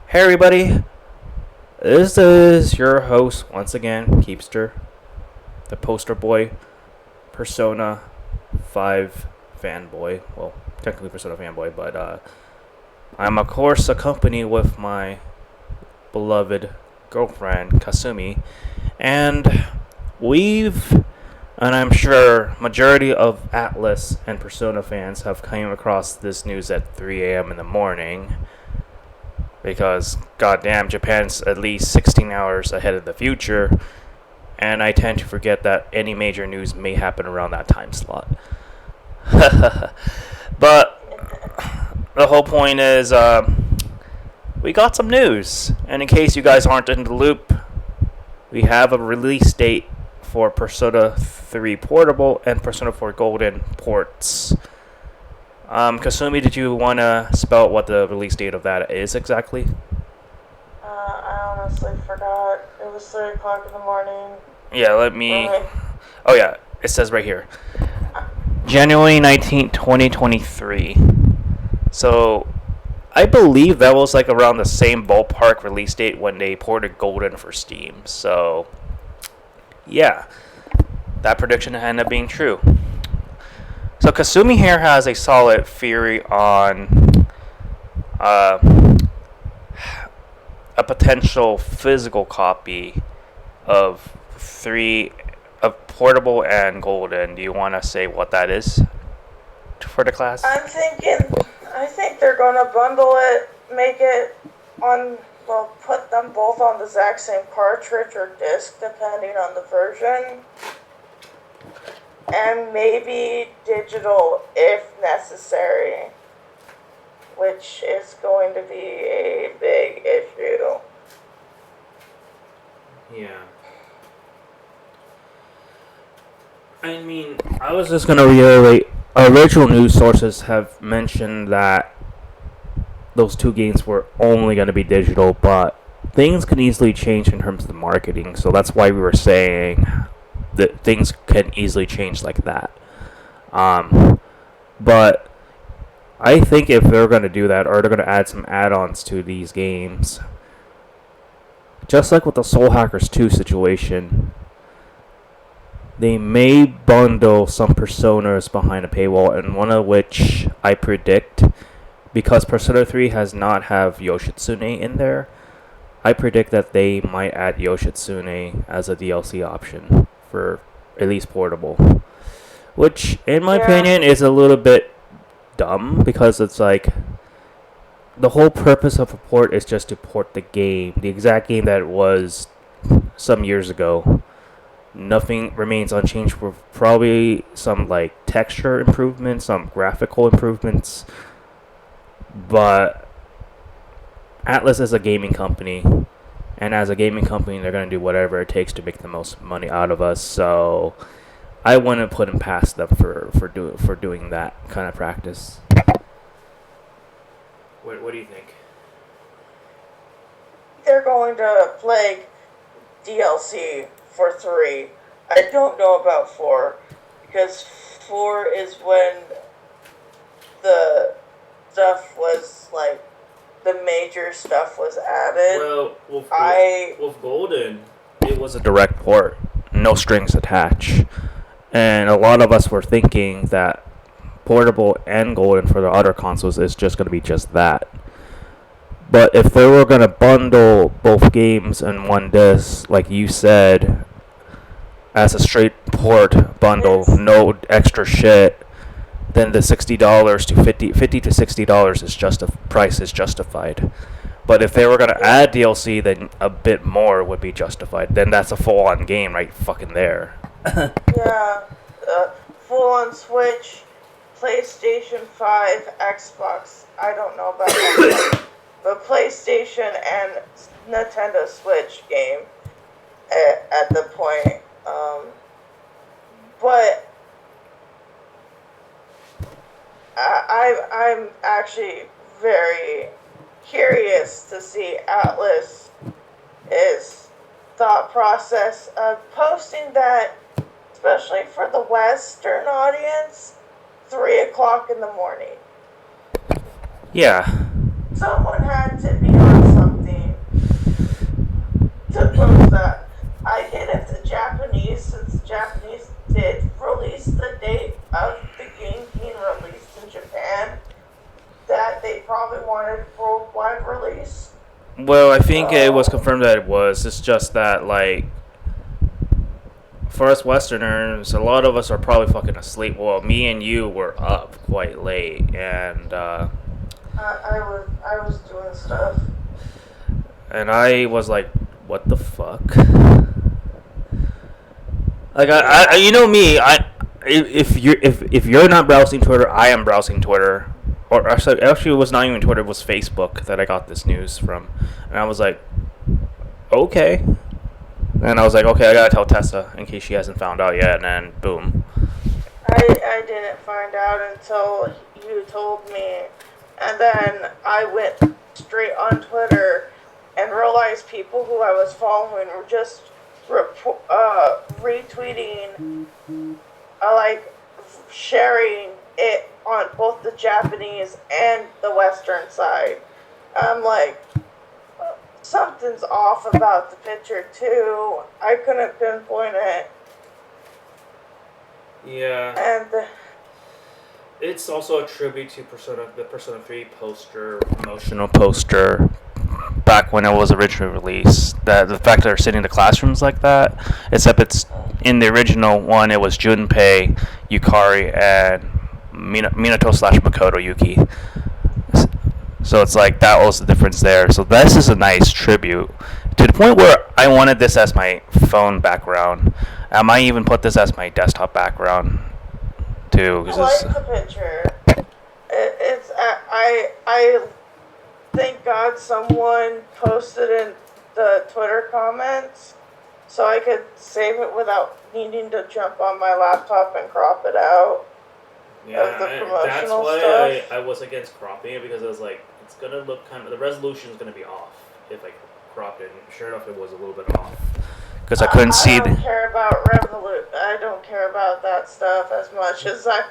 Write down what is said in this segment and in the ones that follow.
Hey everybody, this is your host once again, Keepster, the poster boy, Persona 5 fanboy. Well, technically Persona fanboy, but I'm of course accompanied with my beloved girlfriend, Kasumi, and we've, and I'm sure majority of Atlas and Persona fans have came across this news at 3 a.m. in the morning because goddamn Japan's at least 16 hours ahead of the future, and I tend to forget that any major news may happen around that time slot. But the whole point is, we got some news, and in case you guys aren't in the loop, we have a release date for Persona 3 Portable and Persona 4 Golden ports. Kasumi, did you want to spell what the release date of that is exactly? I honestly forgot. It was 3 o'clock in the morning. Yeah, let me... Oh yeah, it says right here. January 19th, 2023. So, I believe that was like around the same ballpark release date when they ported Golden for Steam. So, yeah, that prediction ended up being true. So Kasumi here has a solid theory on a potential physical copy of Portable and Golden. Do you want to say what that is for the class? I think they're going to bundle it, make it put them both on the exact same cartridge or disc, depending on the version. And maybe digital if necessary, which is going to be a big issue. Yeah. I mean, I was just going to reiterate, original news sources have mentioned that those two games were only going to be digital, but things can easily change in terms of the marketing, so that's why we were saying that things can easily change like that. But I think if they're going to do that, or they're going to add some add-ons to these games, just like with the Soul Hackers 2 situation, they may bundle some personas behind a paywall, and one of which I predict, because Persona 3 has not have Yoshitsune in there, I predict that they might add Yoshitsune as a DLC option for at least Portable, which in my opinion is a little bit dumb, because it's like the whole purpose of a port is just to port the game, the exact game that it was some years ago. Nothing remains unchanged, for probably some like texture improvements, some graphical improvements, but Atlas is a gaming company, and as a gaming company, they're going to do whatever it takes to make the most money out of us. So I wouldn't put them past them for doing that kind of practice. What do you think? They're going to plague DLC for 3. I don't know about 4, because 4 is when the stuff was like, the major stuff was added. Well, with Golden, it was a direct port, no strings attached. And a lot of us were thinking that Portable and Golden for the other consoles is just going to be just that. But if they were going to bundle both games in one disc, like you said, as a straight port bundle, no extra shit, then the $60 to $50 to $60 is price is justified. But if they were going to add DLC, then a bit more would be justified. Then that's a full-on game right fucking there. Yeah, full-on Switch, PlayStation 5, Xbox, I don't know about that, but PlayStation and Nintendo Switch game at the point. But I'm actually very curious to see Atlas' thought process of posting that, especially for the Western audience, 3 o'clock in the morning. Yeah. Someone had to be on something to post that. I did it to Japanese, since the Japanese did release the date of the game being released in Japan, that they probably wanted worldwide release. Well, I think it was confirmed that it was. It's just that, like, for us Westerners, a lot of us are probably fucking asleep. Well, me and you were up quite late, and I was doing stuff. and I was like, "What the fuck?" Like, I you know me, if you're not browsing Twitter, I am browsing Twitter. Or actually, it was not even Twitter. It was Facebook that I got this news from, and I was like, "Okay." And I was like, "Okay, I gotta tell Tessa in case she hasn't found out yet." And then, boom. I didn't find out until you told me, and then I went straight on Twitter and realized people who I was following were just retweeting, like sharing it on both the Japanese and the Western side. I'm like, something's off about the picture too. I couldn't pinpoint it. Yeah. And It's also a tribute to the Persona 3 poster, promotional poster, back when it was originally released. The fact that they're sitting in the classrooms like that, except it's in the original one, it was Junpei, Yukari, and Minato/Makoto Yuki. So it's like that was the difference there. So this is a nice tribute to the point where I wanted this as my phone background. I might even put this as my desktop background too. I like the picture. I thank God someone posted in the Twitter comments so I could save it without needing to jump on my laptop and crop it out. Yeah, Of the promotional that's why stuff. I was against cropping it, because I was like, it's gonna look the resolution is gonna be off if I crop it. And sure enough, it was a little bit off because I couldn't see I don't care about I don't care about that stuff as much as I.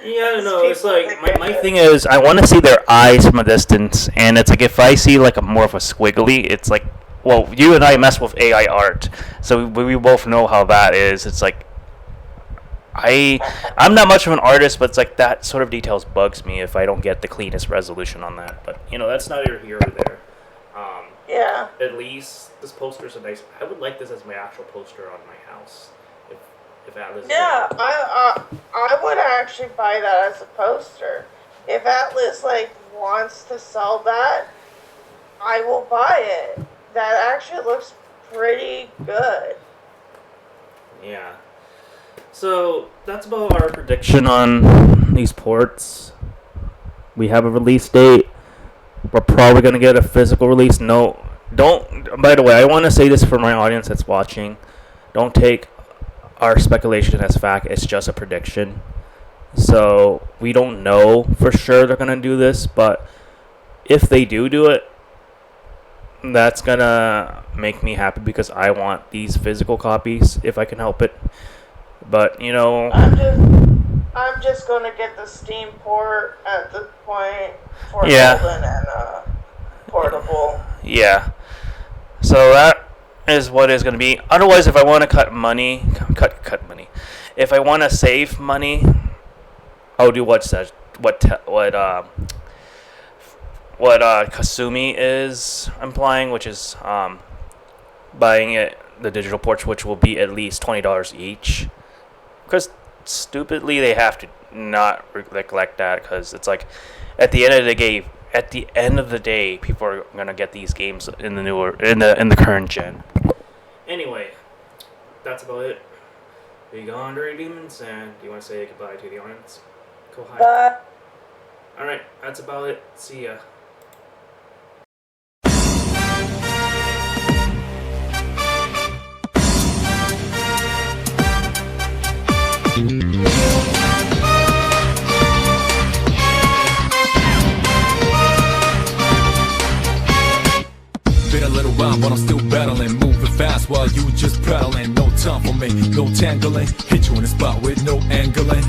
Yeah, no, it's like my thing is I want to see their eyes from a distance, and it's like if I see like a more of a squiggly, it's like, well, you and I mess with AI art, so we both know how that is. It's like I'm not much of an artist, but it's like that sort of details bugs me if I don't get the cleanest resolution on that. But that's neither here or there. Yeah. At least this poster is a nice. I would like this as my actual poster on my house. If Atlas. Yeah, I would actually buy that as a poster. If Atlas wants to sell that, I will buy it. That actually looks pretty good. Yeah. So that's about our prediction on these ports. We have a release date. We're probably gonna get a physical release. No, don't. By the way, I want to say this for my audience that's watching. Don't take our speculation as fact. It's just a prediction. So we don't know for sure they're gonna do this, but if they do it, that's gonna make me happy because I want these physical copies if I can help it. But I'm just gonna get the Steam port at the point for Yeah. Golden and portable. Yeah. So that is what it's going to be. Otherwise, if I want to cut money. If I want to save money, I'll do what Kasumi is implying, which is buying it the digital ports, which will be at least $20 each. Because stupidly they have to not neglect that, because it's like at the end of the day, people are gonna get these games in the current gen. Anyway, that's about it. We got Andre Demons, and do you want to say goodbye to the audience? Go hi. Bye. All right, that's about it. See ya. Been a little while, but I'm still battling. Moving fast while you just prattling. No time for me, no tangling. Hit you in the spot with no angling.